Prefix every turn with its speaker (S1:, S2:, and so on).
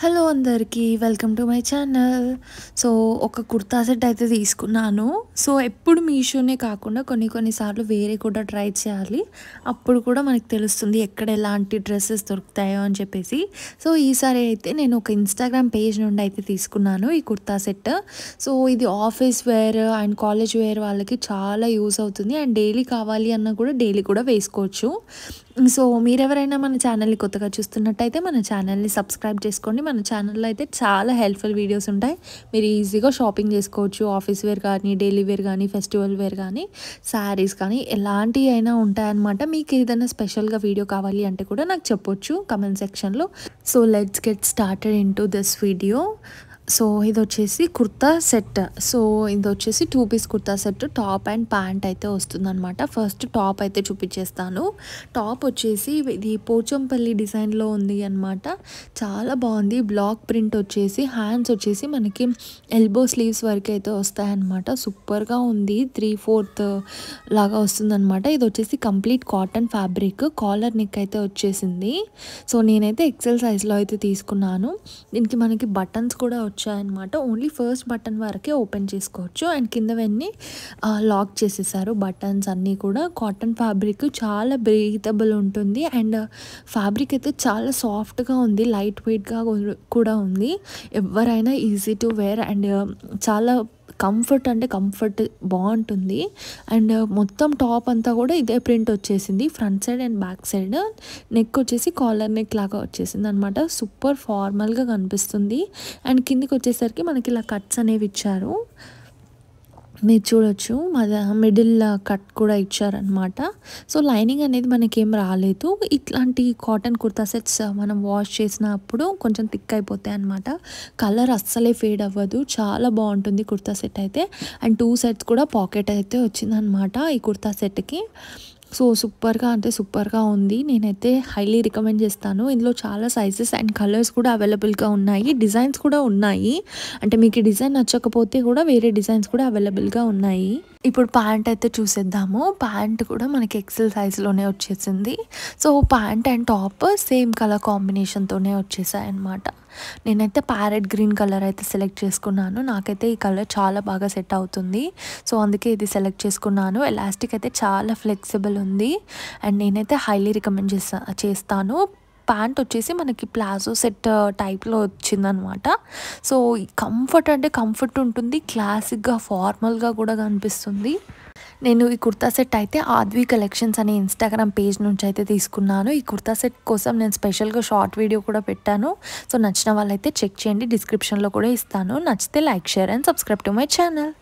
S1: Hello అందరికీ welcome to my channel. So ఒక kurta set అయితే తీసుకున్నాను. సో ఎప్పుడు మీషోనే కాకుండా కొన్ని సార్లు వేరే కూడా ట్రై చేయాలి. అప్పుడు కూడా మనకు తెలుస్తుంది ఎక్కడ ఎలాంటి డ్రెస్సెస్ దొరుకుతాయో అని చెప్పేసి. సో ఈసారి అయితే నేను ఒక ఇన్స్టాగ్రామ్ పేజ్ నుండి అయితే తీసుకున్నాను ఈ కుర్తా సెట్. సో ఇది office wear and college wear వాళ్ళకి చాలా యూస్ అవుతుంది. అండ్ డైలీ కావాలి అన్నా కూడా డైలీ కూడా వేసుకోవచ్చు. సో మీరెవరైనా మన ఛానల్ని కొత్తగా చూస్తున్నట్టయితే మన ఛానల్ని సబ్స్క్రైబ్ చేసుకోండి. మన ఛానల్లో అయితే చాలా హెల్ప్ఫుల్ వీడియోస్ ఉంటాయి. మీరు ఈజీగా షాపింగ్ చేసుకోవచ్చు. ఆఫీస్ వేర్ కానీ, డైలీ వేర్ కానీ, ఫెస్టివల్ వేర్ కానీ, శారీస్ కానీ ఎలాంటివి అయినా ఉంటాయన్నమాట. మీకు ఏదైనా స్పెషల్గా వీడియో కావాలి అంటే కూడా నాకు చెప్పొచ్చు కమెంట్ సెక్షన్లో. So let's get started into this video. So ఇది వచ్చేసి కుర్తా సెట్. సో ఇది వచ్చేసి 2 piece kurta set, top and pant అయితే వస్తుందన్నమాట. ఫస్ట్ టాప్ అయితే చూపించేస్తాను. టాప్ వచ్చేసి ఇది పోచంపల్లి డిజైన్లో ఉంది అనమాట. చాలా బాగుంది. బ్లాక్ ప్రింట్ వచ్చేసి హ్యాండ్స్ వచ్చేసి మనకి ఎల్బో స్లీవ్స్ వరకు అయితే వస్తాయన్నమాట. సూపర్గా ఉంది. 3/4 లాగా వస్తుందన్నమాట. ఇది వచ్చేసి complete cotton fabric. Collar neck అయితే వచ్చేసింది. సో నేనైతే ఎక్సెల్ సైజ్లో అయితే తీసుకున్నాను. దీనికి మనకి బటన్స్ కూడా వచ్చాయన్నమాట. ఓన్లీ ఫస్ట్ బటన్ వరకే ఓపెన్ చేసుకోవచ్చు. అండ్ కిందవన్నీ లాక్ చేసేసారు బటన్స్ అన్నీ కూడా. కాటన్ ఫ్యాబ్రిక్ చాలా బ్రీతబుల్ ఉంటుంది. అండ్ ఫ్యాబ్రిక్ అయితే చాలా సాఫ్ట్గా ఉంది. లైట్ వెయిట్గా కూడా ఉంది. ఎవరైనా ఈజీ టు వేర్ అండ్ చాలా కంఫర్ట్ అంటే కంఫర్ట్ బాగుంటుంది. అండ్ మొత్తం టాప్ అంతా కూడా ఇదే ప్రింట్ వచ్చేసింది. Front side and back side. Neck వచ్చేసి కాలర్ నెక్ లాగా వచ్చేసింది అనమాట. సూపర్ ఫార్మల్గా కనిపిస్తుంది. అండ్ కిందికి వచ్చేసరికి మనకి ఇలా కట్స్ అనేవి ఇచ్చారు. మీరు చూడొచ్చు మిడిల్ కట్ కూడా ఇచ్చారనమాట. సో లైనింగ్ అనేది మనకేం రాలేదు. ఇట్లాంటి కాటన్ కుర్తా సెట్స్ మనం వాష్ చేసినప్పుడు కొంచెం థిక్ అయిపోతాయి అనమాట. కలర్ అస్సలే ఫేడ్ అవ్వదు. చాలా బాగుంటుంది కుర్తా సెట్ అయితే. అండ్ 2 సెట్స్ కూడా పాకెట్ అయితే వచ్చిందనమాట ఈ కుర్తా సెట్కి. సో సూపర్గా ఉంది. నేనైతే హైలీ రికమెండ్ చేస్తాను. ఇందులో చాలా సైజెస్ అండ్ కలర్స్ కూడా అవైలబుల్గా ఉన్నాయి. డిజైన్స్ కూడా ఉన్నాయి. అంటే మీకు ఈ డిజైన్ నచ్చకపోతే కూడా వేరే డిజైన్స్ కూడా అవైలబుల్గా ఉన్నాయి. ఇప్పుడు ప్యాంట్ అయితే చూసేద్దాము. ప్యాంట్ కూడా మనకి ఎక్సెల్ సైజ్లోనే వచ్చేసింది. So pant and top same colour కాంబినేషన్తోనే వచ్చేసాయి అన్నమాట. నేనైతే ప్యారెట్ గ్రీన్ కలర్ అయితే సెలెక్ట్ చేసుకున్నాను. నాకైతే ఈ కలర్ చాలా బాగా సెట్ అవుతుంది. సో అందుకే ఇది సెలెక్ట్ చేసుకున్నాను. ఎలాస్టిక్ అయితే చాలా ఫ్లెక్సిబుల్ ఉంది. అండ్ నేనైతే హైలీ రికమెండ్ చేస్తాను. ప్యాంట్ వచ్చేసి మనకి ప్లాజో సెట్ టైప్లో వచ్చిందనమాట. సో కంఫర్ట్ అంటే కంఫర్ట్ ఉంటుంది. క్లాసిక్గా ఫార్మల్గా కూడా కనిపిస్తుంది. నేను ఈ కుర్తా సెట్ అయితే ఆద్వి కలెక్షన్స్ అనే ఇన్స్టాగ్రామ్ పేజ్ నుంచి అయితే తీసుకున్నాను. ఈ కుర్తా సెట్ కోసం నేను స్పెషల్గా షార్ట్ వీడియో కూడా పెట్టాను. సో నచ్చిన వాళ్ళైతే చెక్ చేయండి. డిస్క్రిప్షన్లో కూడా ఇస్తాను. నచ్చితే like, share and subscribe to my channel.